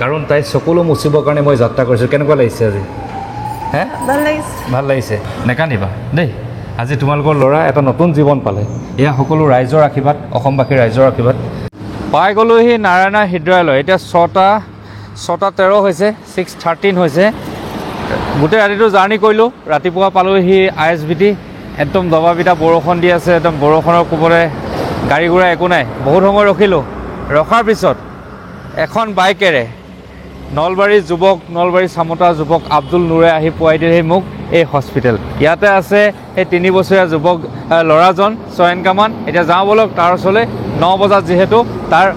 কাৰণ তাই চকুলো মুচিবৰ কাৰণে মই যাত্ৰা কৰিছোঁ কেনেকুৱা লাগিছে আজি হে ভাল লাগিছে নেকান্দিবা দেই আজি তোমালোকৰ ল'ৰা এটা নতুন জীৱন পালে এয়া সকলো ৰাইজৰ আশীৰ্বাদ অসমবাসীৰ ৰাইজৰ আশীৰ্বাদ পাই গ'লোহি নাৰায়ণা হৃদয়ালয় এতিয়া 6:13 হৈছে 6:13 হৈছে গোটেই ৰাতিটো জাৰ্ণি কৰিলোঁ ৰাতিপুৱা পালোহি ISBT একদম দবাবিটা বৰষুণ দি আছে একদম বৰষুণৰ কোবতে গাড়ী ঘোঁৰা একো নাই বহুত সময় ৰখিলোঁ ৰখাৰ পিছত এখন বাইকেৰে নলবাৰী চামতা যুৱক আব্দুল নুৰে আহি পোৱাই দিলেহি মোক এই হস্পিটেল ইয়াতে আছে সেই 3 বছৰীয়া যুৱক ল'ৰাজন চয়ন কামান এতিয়া যাওঁ বলক তাৰ ওচৰলৈ 9 বজাত যিহেতু তাৰ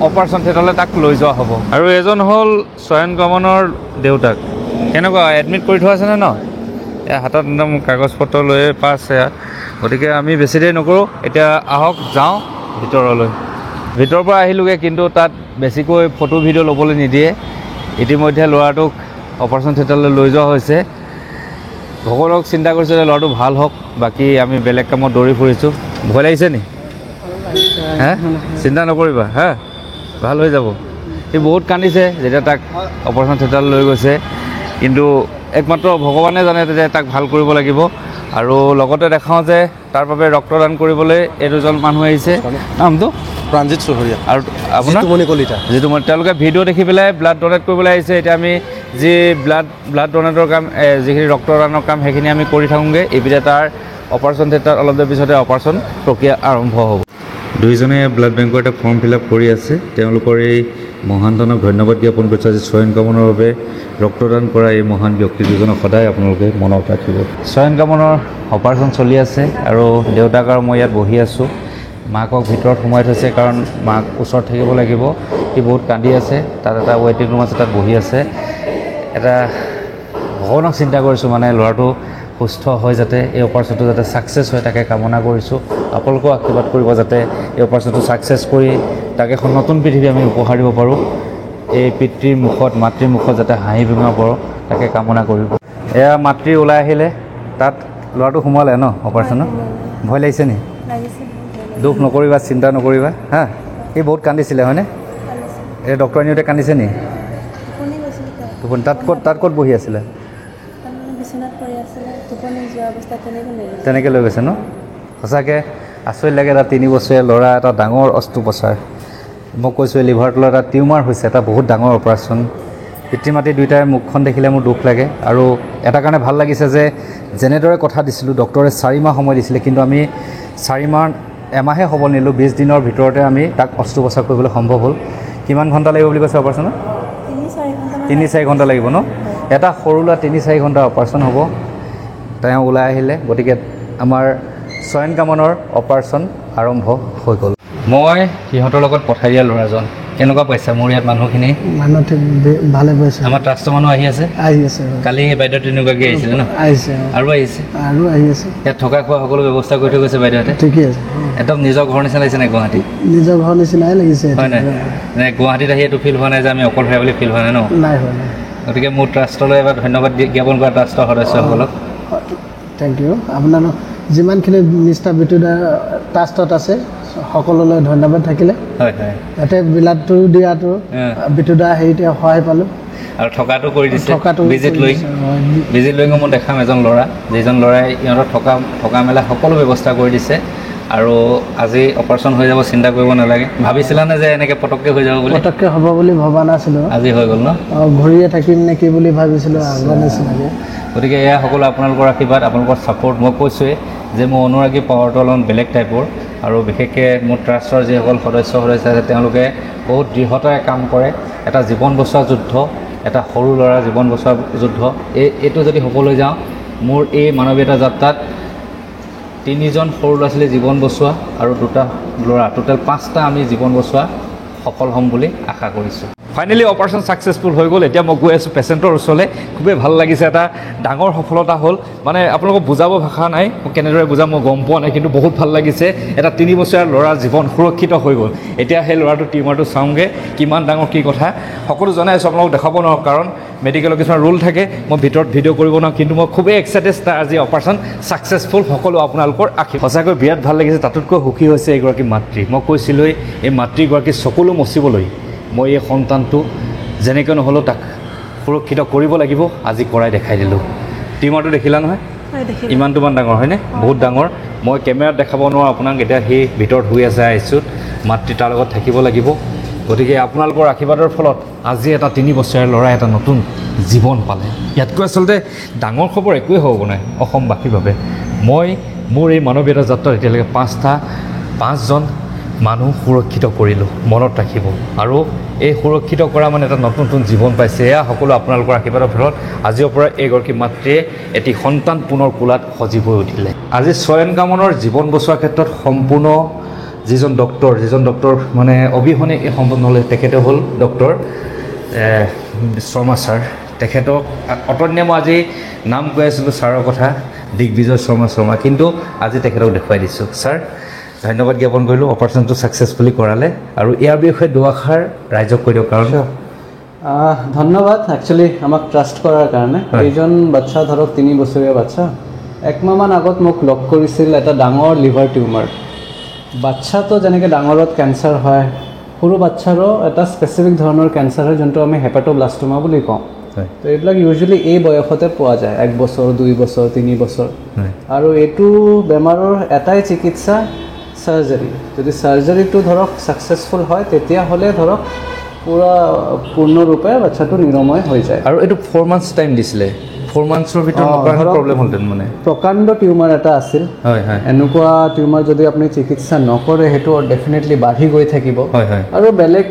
অপাৰেশ্যন থিয়েটাৰলৈ তাক লৈ যোৱা হ'ব আৰু এজন হ'ল চয়ন কামানৰ দেউতাক কেনেকুৱা এডমিট কৰি থোৱা আছেনে ন এয়া হাতত একদম কাগজ পত্ৰ লৈ পাইছে গতিকে আমি বেছি দেৰি নকৰোঁ এতিয়া আহক যাওঁ ভিতৰলৈ ভিতৰৰ পৰা আহিলোগৈ কিন্তু তাত বেছিকৈ ফটো ভিডিঅ' ল'বলৈ নিদিয়ে ইতিমধ্যে ল'ৰাটোক অপাৰেশ্যন থিয়েটাৰলৈ লৈ যোৱা হৈছে ভগৱানক চিন্তা কৰিছোঁ যে ল'ৰাটো ভাল হওক বাকী আমি বেলেগ কামত দৌৰি ফুৰিছোঁ ভয় লাগিছে নি হে চিন্তা নকৰিবা হা ভাল হৈ যাব সি বহুত কান্দিছে যেতিয়া তাক অপাৰেশ্যন থিয়েটাৰলৈ লৈ গৈছে কিন্তু একমাত্ৰ ভগৱানে জানে যে তাক ভাল কৰিব লাগিব আৰু লগতে দেখাওঁ যে তাৰ বাবে ৰক্তদান কৰিবলৈ এই দুজন মানুহ আহিছে নামটো প্ৰাঞ্জিত চহৰীয়া আৰু আপোনাৰ কলিতা যিটো মই তেওঁলোকে ভিডিঅ' দেখি পেলাই ব্লাড ডনেট কৰিবলৈ আহিছে এতিয়া আমি যি ব্লাড ডনেটৰ কাম যিখিনি ৰক্তদানৰ কাম সেইখিনি আমি কৰি থাকোঁগৈ এইপিনে তাৰ অপাৰেশ্যন থিয়েটাৰ অলপ দেৰি পিছতে অপাৰেশ্যন প্ৰক্ৰিয়া আৰম্ভ হ'ব দুইজনে ব্লাড বেংকৰ এটা ফৰ্ম ফিল আপ কৰি আছে তেওঁলোকৰ এই মহানজনক ধন্যবাদ জ্ঞাপন কৰিছে আজি চয়ন কামনৰ বাবে ৰক্তদান কৰা এই মহান ব্যক্তি দুজনক সদায় আপোনালোকে মনত ৰাখিব চয়ন কামনৰ অপাৰেশ্যন চলি আছে আৰু দেউতাক আৰু মই ইয়াত বহি আছোঁ মাকক ভিতৰত সোমাই থৈছে কাৰণ মাক ওচৰত থাকিব লাগিব সি বহুত কান্দি আছে তাত এটা ৱেইটিং ৰুম আছে তাত বহি আছে এটা ভগৱানক চিন্তা কৰিছোঁ মানে ল'ৰাটো সুস্থ হয় যাতে এই অপাৰেশ্যনটো যাতে ছাকচেছ হয় তাকে কামনা কৰিছোঁ আপোনালোকেও আশীৰ্বাদ কৰিব যাতে এই অপাৰেশ্যনটো ছাকচেছ কৰি তাক এখন নতুন পৃথিৱী আমি উপহাৰ দিব পাৰোঁ এই পিতৃৰ মুখত মাতৃৰ মুখত যাতে হাঁহি বিমাব পাৰোঁ তাকে কামনা কৰিব এয়া মাতৃ ওলাই আহিলে তাত ল'ৰাটো সোমালে ন অপাৰেশ্যনত ভয় লাগিছে নি দুখ নকৰিবা চিন্তা নকৰিবা হা সি বহুত কান্দিছিলে হয়নে এই ডক্টৰ আনিওঁতে কান্দিছে নি টোপনি তাত ক'ত বহি আছিলে তেনেকৈ লৈ গৈছে ন সঁচাকৈ আচৰিত লাগে এটা 3 বছৰীয়া ল'ৰা এটা ডাঙৰ অস্ত্ৰোপচাৰ মই কৈছোঁ লিভাৰ তলত এটা টিউমাৰ হৈছে এটা বহুত ডাঙৰ অপাৰেশ্যন পিতৃ মাতৃ দুয়োটাই মুখখন দেখিলে মোৰ দুখ লাগে আৰু এটা কাৰণে ভাল লাগিছে যে যেনেদৰে কথা দিছিলোঁ ডক্টৰে 4 মাহ সময় দিছিলে কিন্তু আমি 4 মাহ এমাহে হ'ব নিলোঁ 20 দিনৰ ভিতৰতে আমি তাক অস্ত্ৰোপচাৰ কৰিবলৈ সম্ভৱ হ'ল কিমান ঘণ্টা লাগিব বুলি কৈছে অপাৰেশ্যনত 3-4 ঘণ্টা লাগিব ন এটা সৰু ল'ৰা 3-4 ঘণ্টা অপাৰেশ্যন হ'ব তেওঁ ওলাই আহিলে গতিকে আমাৰ চয়ন কামনৰ অপাৰেশ্যন আৰম্ভ হৈ গ'ল মই সিহঁতৰ লগত পঠাই দিয়া ল'ৰাজন কেনেকুৱা পাইছা মোৰ ইয়াত মানুহখিনি ভালে পাইছে আমাৰ ট্ৰাষ্টৰ মানুহ আহি আছে কালি বাইদেউ তেনেকুৱাকৈ আহিছিলে ন আৰু আহিছে ইয়াত থকা খোৱা সকলো ব্যৱস্থা কৰি থৈ গৈছে বাইদেউহঁতে ঠিকে আছে একদম নিজৰ ঘৰ নিচিনা লাগিছে নাই গুৱাহাটী নিজৰ ঘৰ নিচিনাই লাগিছে হয় নাই নে গুৱাহাটীত আহি এইটো ফিল হোৱা নাই যে আমি অকলশৰীয়া বুলি ফিল হোৱা নাই ন নাই গতিকে মোৰ ট্ৰাষ্টলৈ এবাৰ ধন্যবাদ জ্ঞাপন কৰা ট্ৰাষ্টৰ সদস্যসকলক থেংক ইউ আপোনালোক যিমানখিনি নিষ্ঠা বিতুদা ট্ৰাষ্টত আছে সকলোলৈ ধন্যবাদ থাকিলে হয় ইয়াতে বিলাতটো দিয়াটো বিতুদা হেৰিতে সহায় পালোঁ আৰু থকাটো কৰি দিছে ভিজিট লৈ মই দেখাম এজন ল'ৰা যিজন ল'ৰাই ইহঁতৰ থকা মেলা সকলো ব্যৱস্থা কৰি দিছে আৰু আজি অপাৰেশ্যন হৈ যাব চিন্তা কৰিব নালাগে ভাবিছিলানে যে এনেকৈ পটককৈ হৈ যাব বুলি পটককৈ হ'ব বুলি ভবা নাছিলোঁ আজি হৈ গ'ল ন ঘূৰিয়ে থাকিম নেকি বুলি ভাবিছিলোঁ আগৰ নিচিনাকৈ গতিকে এয়া সকলো আপোনালোকৰ আশীৰ্বাদ আপোনালোকৰ ছাপোৰ্ট মই কৈছোঁৱেই যে মোৰ অনুৰাগী পাৱাৰটো অলপমান বেলেগ টাইপৰ আৰু বিশেষকৈ মোৰ ট্ৰাষ্টৰ যিসকল সদস্য আছে তেওঁলোকে বহুত দৃঢ়তাৰে কাম কৰে এটা জীৱন বচোৱা যুদ্ধ এটা সৰু ল'ৰাৰ জীৱন বচোৱা যুদ্ধ এইটো যদি হ'বলৈ যাওঁ মোৰ এই মানৱীয়তা যাত্ৰাত 3জন সৰু ল'ৰা ছোৱালী জীৱন বচোৱা আৰু 2টা ল'ৰা টোটেল 5টা আমি জীৱন বচোৱা সফল হ'ম বুলি আশা কৰিছোঁ ফাইনেলি অপাৰেশ্যন ছাকচেছফুল হৈ গ'ল এতিয়া মই গৈ আছোঁ পেচেণ্টৰ ওচৰলৈ খুবেই ভাল লাগিছে এটা ডাঙৰ সফলতা হ'ল মানে আপোনালোকক বুজাব ভাষা নাই মই কেনেদৰে বুজাম মই গম পোৱা নাই কিন্তু বহুত ভাল লাগিছে এটা 3 বছৰীয়া ল'ৰাৰ জীৱন সুৰক্ষিত হৈ গ'ল এতিয়া সেই ল'ৰাটোৰ টিউমাৰটো চাওঁগৈ কিমান ডাঙৰ কি কথা সকলো জনাই আছোঁ আপোনালোকক দেখাব নোৱাৰোঁ কাৰণ মেডিকেলৰ কিছুমান ৰুল থাকে মই ভিতৰত ভিডিঅ' কৰিব নোৱাৰোঁ কিন্তু মই খুবেই এক্সাইটেড তাৰ আজি অপাৰেশ্যন ছাকচেছফুল সকলো আপোনালোকৰ আশীৰ্বাদ সঁচাকৈ বিৰাট ভাল লাগিছে তাতোতকৈ সুখী হৈছে এগৰাকী মাতৃ মই কৈছিলোঁৱেই এই মাতৃগৰাকী চকুলো মচিবলৈ মই এই সন্তানটো যেনেকৈ নহ'লেও তাক সুৰক্ষিত কৰিব লাগিব, আজি কৰাই দেখাই দিলোঁ। টিউমাৰটো দেখিলা নহয়, ইমানটোমান ডাঙৰ হয়নে? বহুত ডাঙৰ। মই কেমেৰাত দেখাব নোৱাৰোঁ আপোনাক, এতিয়া সেই ভিতৰত শুই আছে আইচিউত, মাতৃ তাৰ লগত থাকিব লাগিব। গতিকে আপোনালোকৰ আশীৰ্বাদৰ ফলত আজি এটা 3 বছৰীয়া ল'ৰাই এটা নতুন জীৱন পালে। ইয়াতকৈ আচলতে ডাঙৰ খবৰ একোৱেই হ'ব নাই অসমবাসীৰ বাবে। মই মোৰ এই মানৱীয়তা যাত্ৰাত এতিয়ালৈকে 5জন মানুহ সুৰক্ষিত কৰিলোঁ, মনত ৰাখিব। আৰু এই সুৰক্ষিত কৰা মানে এটা নতুন জীৱন পাইছে। এয়া সকলো আপোনালোকৰ আশীৰ্বাদৰ ফলত আজিৰ পৰা এগৰাকী মাতৃয়ে এটি সন্তান পুনৰ কোলাত সজীৱ হৈ উঠিলে। আজি চয়ন কামনৰ জীৱন বচোৱাৰ ক্ষেত্ৰত সম্পূৰ্ণ যিজন ডক্টৰ মানে অবিহনে এই সম্পূৰ্ণ হ'লে, তেখেতে হ'ল ডক্টৰ শৰ্মা ছাৰ। তেখেতক অতন্য মই আজি নাম কৈ আছিলোঁ ছাৰৰ কথা, দিগ্বিজয় শৰ্মা, কিন্তু আজি তেখেতক দেখুৱাই দিছোঁ। ছাৰ ধন্যবাদ জ্ঞাপন কৰিলোঁ অপাৰেশ্যনটো ছাকচেছফুলি কৰালে, আৰু ইয়াৰ বিষয়ে দুআষাৰ ৰাইজক কৈ দিয়ক। কাৰণ ধন্যবাদ একচুৱেলি আমাক ট্ৰাষ্ট কৰাৰ কাৰণে। এইজন বাচ্চা ধৰক 3 বছৰীয়া বাচ্চা 1 মাহমান আগত মোক লগ কৰিছিল এটা ডাঙৰ লিভাৰ টিউমাৰ। বাচ্চাটো যেনেকৈ ডাঙৰত কেঞ্চাৰ হয়, সৰু বাচ্চাৰো এটা স্পেচিফিক ধৰণৰ কেঞ্চাৰ হয়, যোনটো আমি হেপাটোব্লাষ্টমা বুলি কওঁ। তো এইবিলাক ইউজুৱেলি এই বয়সতে পোৱা যায়, 1 বছৰ, 2 বছৰ, 3 বছৰ। আৰু এইটো বেমাৰৰ এটাই চিকিৎসা, চাৰ্জাৰী। যদি চাৰ্জাৰীটো ধৰক ছাকচেছফুল হয়, তেতিয়াহ'লে ধৰক পূৰ্ণৰূপে বাচ্চাটো নিৰাময় হৈ যায়। আৰু এইটো 4 months টাইম দিছিলে, 4 monthsৰ ভিতৰত প্ৰব্লেম হ'লহেঁতেন মানে। প্ৰকাণ্ড টিউমাৰ এটা আছিল। এনেকুৱা টিউমাৰ যদি আপুনি চিকিৎসা নকৰে, সেইটো ডেফিনেটলি বাঢ়ি গৈ থাকিব। আৰু বেলেগ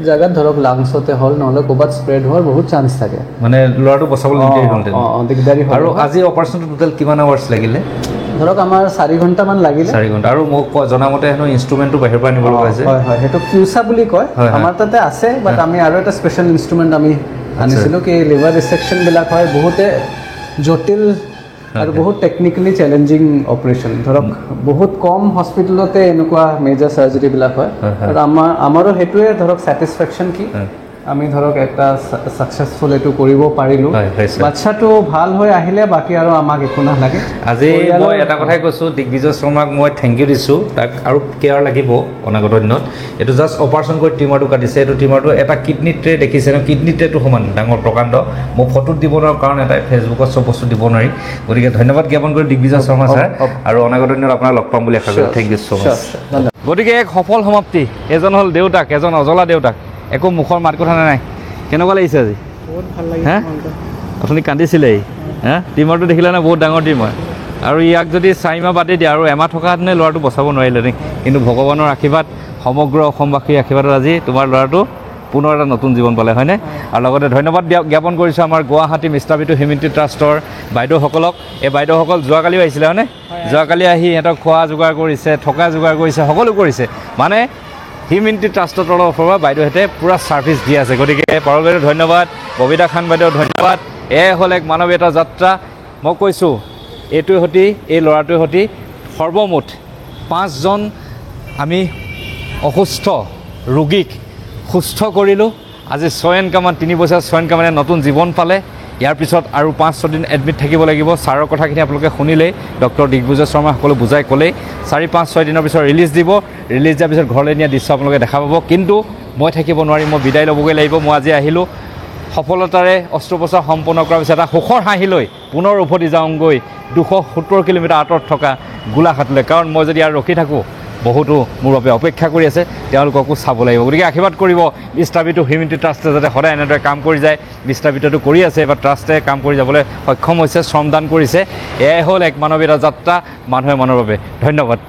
জেগাত ধৰক লাংছতে হ'ল, নহ'লে ক'ৰবাত স্প্ৰেড হোৱাৰ বহুত চান্স থাকে, মানে ল'ৰাটো বচাবলৈ দিগদাৰী হয়। আৰু আজি অপাৰেশ্যনটো টোটেল কিমান আৱাৰ্ছ লাগিলে? ধৰক আমাৰ 4 ঘণ্টামান লাগিলে। 4 ঘণ্টা। আৰু মোক জনামতে হেনো ইনষ্ট্ৰুমেণ্টটো বাহিৰৰ পৰা আনিব লগা হৈছে। হয়, সেইটো কিউচা বুলি কয়। আমাৰ তাতে আছে, বাট আমি আৰু এটা স্পেচিয়েল ইনষ্ট্ৰুমেণ্ট আমি আনিছিলোঁ। কি লিভাৰ ৰিছেকশ্যনবিলাক হয় বহুতে জটিল আৰু বহুত টেকনিকেলি চেলেঞ্জিং অপাৰেশ্যন। ধৰক বহুত কম হস্পিটেলতে এনেকুৱা মেজৰ চাৰ্জাৰীবিলাক হয়। আৰু আমাৰো সেইটোৱে ধৰক ছেটিছফেকশ্যন কি আমি ধৰক এটা ছাকচেছফুল এইটো কৰিব পাৰিলোঁ। বাচ্চাটো ভাল হৈ আহিলে বাকী আৰু আমাক একো নালাগে। আজি মই এটা কথাই কৈছোঁ, দিগ্বিজয় শৰ্মাক মই থেংক ইউ দিছোঁ। তাক আৰু কেয়াৰ লাগিব অনাগত দিনত। এইটো জাষ্ট অপাৰেশ্যন কৰি টিউমাৰটো কাটিছে। এইটো টিউমাৰটো এটা কিডনী ট্ৰে দেখিছে ন, কিডনী ট্ৰেটো সমান ডাঙৰ প্ৰকাণ্ড। মই ফটোত দিব নোৱাৰোঁ কাৰণ এটাই ফেচবুকত চব বস্তু দিব নোৱাৰি। গতিকে ধন্যবাদ জ্ঞাপন কৰি দিগ্বিজয় শৰ্মা ছাৰ, আৰু অনাগত দিনত আপোনাক লগ পাম বুলি আশা কৰোঁ। থেংক ইউ ছ' মাছ। গতিকে এক সফল সমাপ্তি। এজন হ'ল দেউতাক, এজন অজলা দেউতাক, একো মুখৰ মাত কথা নাই। কেনেকুৱা লাগিছে আজি? বহুত ভাল লাগিছে। হে আপুনি কান্দিছিলেই টিউমাৰটো দেখিলে না, বহুত ডাঙৰ টিউমাৰ। আৰু ইয়াক যদি 4 মাহ বাদে দিয়ে আৰু এমাহ থকাহেঁতেনে ল'ৰাটো বচাব নোৱাৰিলে নেকি? কিন্তু ভগৱানৰ আশীৰ্বাদ, সমগ্ৰ অসমবাসীৰ আশীৰ্বাদত আজি তোমাৰ ল'ৰাটো পুনৰ এটা নতুন জীৱন পালে, হয়নে? আৰু লগতে ধন্যবাদ জ্ঞাপন কৰিছোঁ আমাৰ গুৱাহাটী মিষ্টাৰ বিটু হিউমেনিটি ট্ৰাষ্টৰ বাইদেউসকলক। এই বাইদেউসকল যোৱাকালিও আহিছিলে, হয়নে? যোৱাকালি আহি সিহঁতক খোৱা যোগাৰ কৰিছে, থকা যোগাৰ কৰিছে, সকলো কৰিছে। মানে হিউমেনিটি ট্ৰাষ্টৰ তৰফৰ পৰা বাইদেউহঁতে পূৰা ছাৰ্ভিচ দি আছে। গতিকে পাৰুল বাইদেউ ধন্যবাদ, ববিতা খান বাইদেউ ধন্যবাদ। এয়াই হ'ল এক মানৱীয়তা যাত্ৰা। মই কৈছোঁ এইটোৱে সৈতে, এই ল'ৰাটোৱে সৈতে সৰ্বমুঠ 5জন আমি অসুস্থ ৰোগীক সুস্থ কৰিলোঁ। আজি চয়ন কামান 3 বছৰীয়া চয়ন কামানে নতুন জীৱন পালে। ইয়াৰ পিছত আৰু 5-6 দিন এডমিট থাকিব লাগিব। ছাৰৰ কথাখিনি আপোনালোকে শুনিলেই, ডক্টৰ দিগ্বিজয় শৰ্মা সকলো বুজাই ক'লেই। 4-5-6 দিনৰ পিছত ৰিলিজ দিব। ৰিলিজ দিয়াৰ পিছত ঘৰলৈ নিয়া দৃশ্য আপোনালোকে দেখা পাব। কিন্তু মই থাকিব নোৱাৰিম, মই বিদায় ল'বগৈ লাগিব। মই আজি আহিলোঁ সফলতাৰে অস্ত্ৰোপচাৰ সম্পন্ন কৰাৰ পিছত এটা সুখৰ হাঁহি লৈ পুনৰ উভতি যাওঁগৈ 270 কিলোমিটাৰ আঁতৰত থকা গোলাঘাটলৈ। কাৰণ মই যদি ইয়াত ৰখি থাকোঁ, বহুতো মোৰ বাবে অপেক্ষা কৰি আছে, তেওঁলোককো চাব লাগিব। গতিকে আশীৰ্বাদ কৰিব মিষ্টাৰ বিটু হিউমেনিটি ট্ৰাষ্টে যাতে সদায় এনেদৰে কাম কৰি যায়। মিষ্টাৰ বিটুটো কৰি আছে, এবাৰ ট্ৰাষ্টে কাম কৰি যাবলৈ সক্ষম হৈছে, শ্ৰমদান কৰিছে। এয়াই হ'ল এক মানৱীয়তা যাত্ৰা, মানুহে মানুহৰ বাবে। ধন্যবাদ।